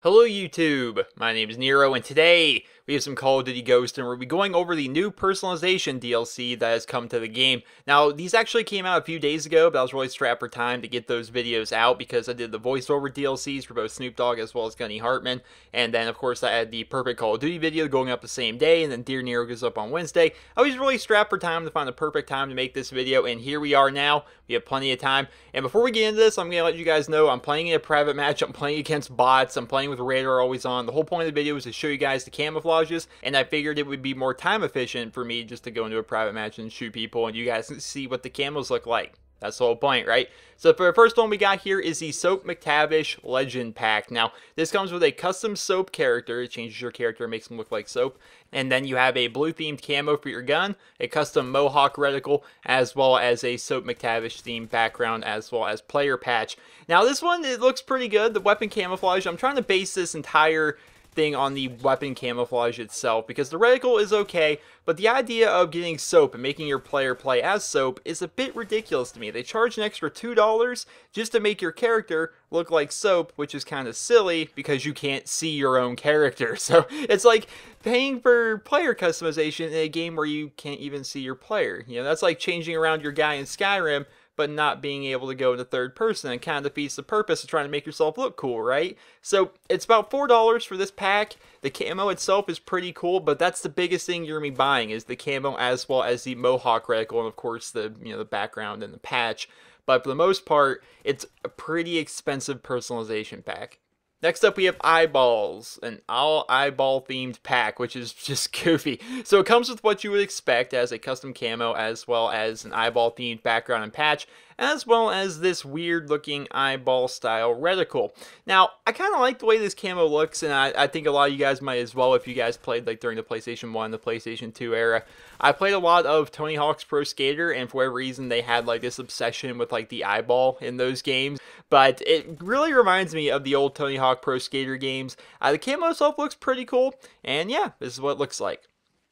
Hello YouTube, my name is Nero, and today we have some Call of Duty Ghosts, and we'll be going over the new Personalization DLC that has come to the game. Now, these actually came out a few days ago, but I was really strapped for time to get those videos out because I did the voiceover DLCs for both Snoop Dogg as well as Gunny Hartman, and then of course I had the perfect Call of Duty video going up the same day, and then Dear Nero goes up on Wednesday. I was really strapped for time to find the perfect time to make this video, and here we are now. We have plenty of time, and before we get into this, I'm going to let you guys know I'm playing in a private match. I'm playing against bots. I'm playing with radar always on. The whole point of the video is to show you guys the camouflages, and I figured it would be more time efficient for me just to go into a private match and shoot people, and you guys can see what the camos look like. That's the whole point, right? So for the first one we got here is the Soap MACTAVISH Legend Pack. Now, this comes with a custom soap character. It changes your character and makes them look like soap. And then you have a blue-themed camo for your gun, a custom Mohawk reticle, as well as a Soap MACTAVISH themed background, as well as player patch. Now, this one, it looks pretty good. The weapon camouflage, I'm trying to base this entire thing on the weapon camouflage itself, because the reticle is okay, but the idea of getting soap and making your player play as soap is a bit ridiculous to me. They charge an extra $2 just to make your character look like soap, which is kind of silly because you can't see your own character. So it's like paying for player customization in a game where you can't even see your player. You know, that's like changing around your guy in Skyrim but not being able to go into third person. It kind of defeats the purpose of trying to make yourself look cool, right? So it's about $4 for this pack. The camo itself is pretty cool, but that's the biggest thing you're going to be buying is the camo as well as the Mohawk reticle and of course the the background and the patch. But for the most part, it's a pretty expensive personalization pack. Next up, we have Eyeballs, an all eyeball themed pack, which is just goofy. So it comes with what you would expect as a custom camo, as well as an eyeball themed background and patch, as well as this weird looking eyeball style reticle. Now, I kind of like the way this camo looks, and I think a lot of you guys might as well if you guys played like during the PlayStation 1, the PlayStation 2 era. I played a lot of Tony Hawk's Pro Skater, and for whatever reason they had like this obsession with like the eyeball in those games, but it really reminds me of the old Tony Hawk Pro Skater games. The camo itself looks pretty cool, and yeah, this is what it looks like.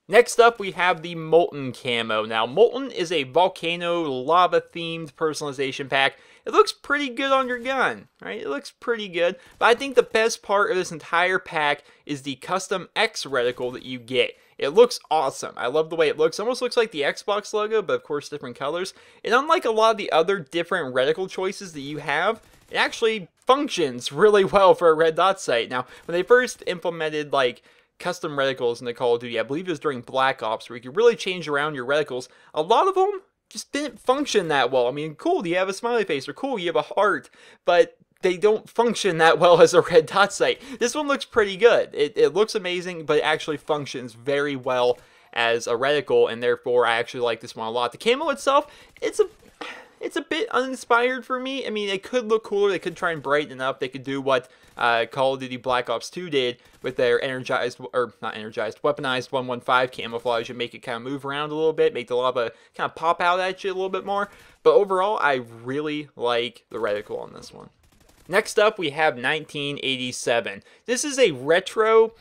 Next up, we have the Molten camo. Now, Molten is a volcano lava-themed personalization pack. It looks pretty good on your gun, right? It looks pretty good, but I think the best part of this entire pack is the custom X reticle that you get. It looks awesome. I love the way it looks. It almost looks like the Xbox logo, but of course different colors. And unlike a lot of the other different reticle choices that you have, it actually functions really well for a red dot sight. Now, when they first implemented like custom reticles in the Call of Duty, I believe it was during Black Ops, where you could really change around your reticles, a lot of them just didn't function that well. I mean, cool, you have a smiley face, or cool, you have a heart, but they don't function that well as a red dot sight. This one looks pretty good. It looks amazing, but it actually functions very well as a reticle, and therefore I actually like this one a lot. The camo itself, it's a bit uninspired for me. I mean, it could look cooler. They could try and brighten it up. They could do what Call of Duty Black Ops 2 did with their weaponized 115 camouflage and make it kind of move around a little bit, make the lava kind of pop out at you a little bit more. But overall, I really like the reticle on this one. Next up, we have 1987. This is a retro,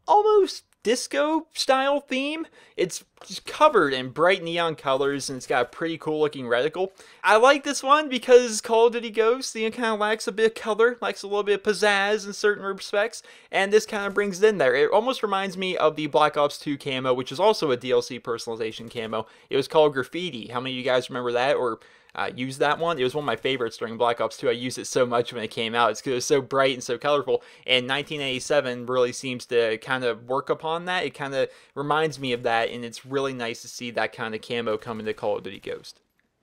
almost disco style theme. It's just covered in bright neon colors, and it's got a pretty cool looking reticle. I like this one because Call of Duty Ghosts, kind of lacks a bit of color, lacks a little bit of pizzazz in certain respects, and this kind of brings it in there. It almost reminds me of the Black Ops 2 camo, which is also a DLC personalization camo. It was called Graffiti. How many of you guys remember that or use that one? It was one of my favorites during Black Ops 2. I used it so much when it came out. It's because it was so bright and so colorful, and 1987 really seems to kind of work upon that. It kind of reminds me of that, and it's really nice to see that kind of camo come into Call of Duty Ghost.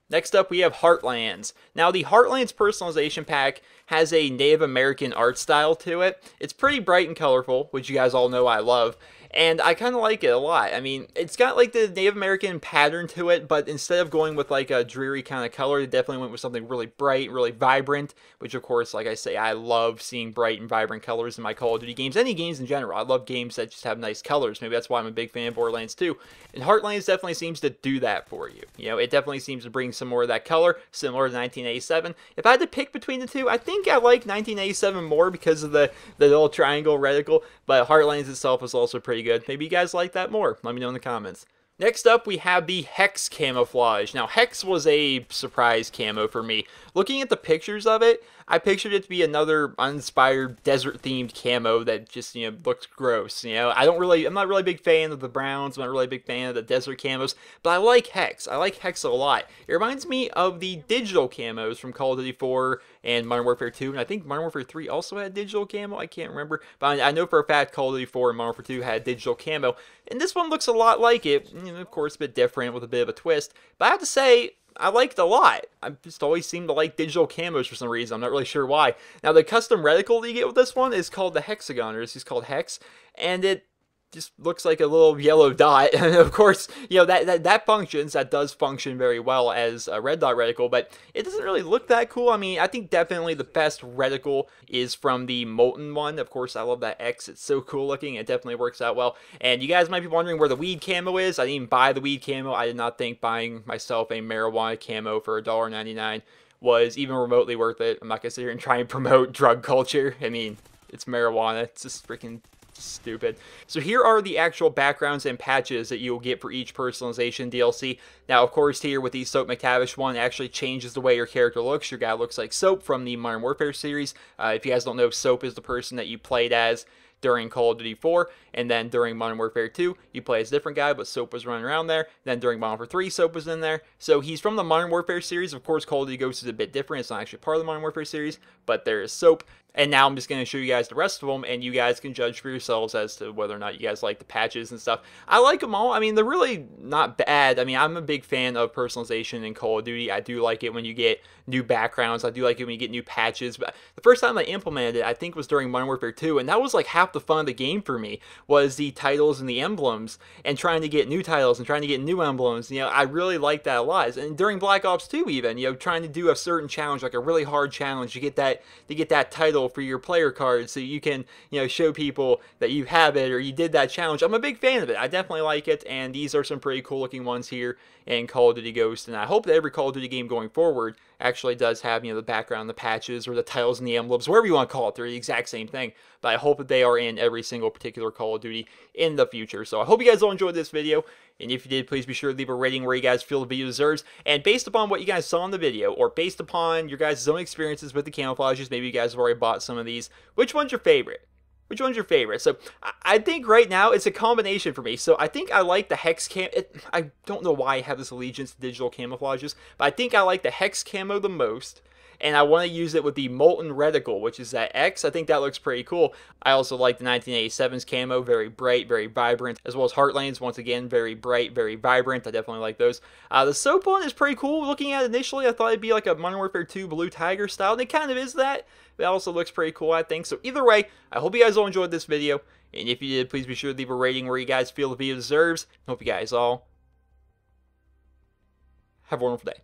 Next up, we have Heartlands. Now, the Heartlands personalization pack has a Native American art style to it. It's pretty bright and colorful, which you guys all know I love, and I kind of like it a lot. I mean, it's got like the Native American pattern to it, but instead of going with like a dreary kind of color, they definitely went with something really bright, really vibrant, which of course, like I say, I love seeing bright and vibrant colors in my Call of Duty games, any games in general. I love games that just have nice colors. Maybe that's why I'm a big fan of Borderlands 2. And Heartlands definitely seems to do that for you. You know, it definitely seems to bring some more of that color, similar to 1987. If I had to pick between the two, I think I like 1987 more because of the little triangle reticle, but Heartlands itself is also pretty good. Maybe you guys like that more. Let me know in the comments. Next up, we have the Hex camouflage. Now, Hex was a surprise camo for me. Looking at the pictures of it, I pictured it to be another uninspired desert-themed camo that just, looks gross. I'm not really a big fan of the browns. I'm not really a big fan of the desert camos, but I like Hex. I like Hex a lot. It reminds me of the digital camos from Call of Duty 4 and Modern Warfare 2, and I think Modern Warfare 3 also had digital camo. I can't remember, but I know for a fact Call of Duty 4 and Modern Warfare 2 had digital camo, and this one looks a lot like it. Of course, a bit different with a bit of a twist, but I have to say, I liked it a lot. I just always seem to like digital camos for some reason. I'm not really sure why. Now, the custom reticle that you get with this one is called the Hexagon, or it's just called Hex, and it just looks like a little yellow dot. And of course, that does function very well as a red dot reticle, but it doesn't really look that cool. I mean, I think definitely the best reticle is from the Molten one. Of course, I love that X. It's so cool looking. It definitely works out well. And you guys might be wondering where the weed camo is. I didn't even buy the weed camo. I did not think buying myself a marijuana camo for $1.99 was even remotely worth it. I'm not gonna sit here and try and promote drug culture. I mean, it's marijuana. It's just freaking stupid. So here are the actual backgrounds and patches that you will get for each personalization DLC. Now, of course, here with the Soap MACTAVISH one, it actually changes the way your character looks. Your guy looks like Soap from the Modern Warfare series. If you guys don't know, Soap is the person that you played as during Call of Duty 4, and then during Modern Warfare 2, you play as a different guy, but Soap was running around there. Then during Modern Warfare 3, Soap was in there. So he's from the Modern Warfare series. Of course, Call of Duty Ghosts is a bit different. It's not actually part of the Modern Warfare series, but there is Soap. And now I'm just going to show you guys the rest of them, and you guys can judge for yourselves as to whether or not you guys like the patches and stuff. I like them all. I mean, they're really not bad. I mean, I'm a big fan of personalization in Call of Duty. I do like it when you get new backgrounds. I do like it when you get new patches. But the first time I implemented it, I think, was during Modern Warfare 2, and that was like half the fun of the game for me, was the titles and the emblems, and trying to get new titles and trying to get new emblems. I really like that a lot. And during Black Ops 2 even, trying to do a certain challenge, like a really hard challenge, to get that title for your player card so you can, show people that you have it or you did that challenge. I'm a big fan of it. I definitely like it, and these are some pretty cool looking ones here in Call of Duty Ghosts, and I hope that every Call of Duty game going forward actually does have, the background, the patches, or the titles and the emblems, whatever you want to call it. They're the exact same thing, but I hope that they are in every single particular Call of Duty in the future. So I hope you guys all enjoyed this video, and if you did, please be sure to leave a rating where you guys feel the video deserves. And based upon what you guys saw in the video, or based upon your guys' own experiences with the camouflages, maybe you guys have already bought some of these, which one's your favorite? Which one's your favorite? So I think right now it's a combination for me. So I think I like the Hex cam. I don't know why I have this allegiance to digital camouflages, but I think I like the Hex camo the most. And I want to use it with the Molten reticle, which is that X. I think that looks pretty cool. I also like the 1987's camo, very bright, very vibrant, as well as Heartlands, once again, very bright, very vibrant. I definitely like those. The Soap one is pretty cool. Looking at it initially, I thought it'd be like a Modern Warfare 2 Blue Tiger style, and it kind of is that. But it also looks pretty cool, I think. So either way, I hope you guys all enjoyed this video. And if you did, please be sure to leave a rating where you guys feel the video deserves. I hope you guys all have a wonderful day.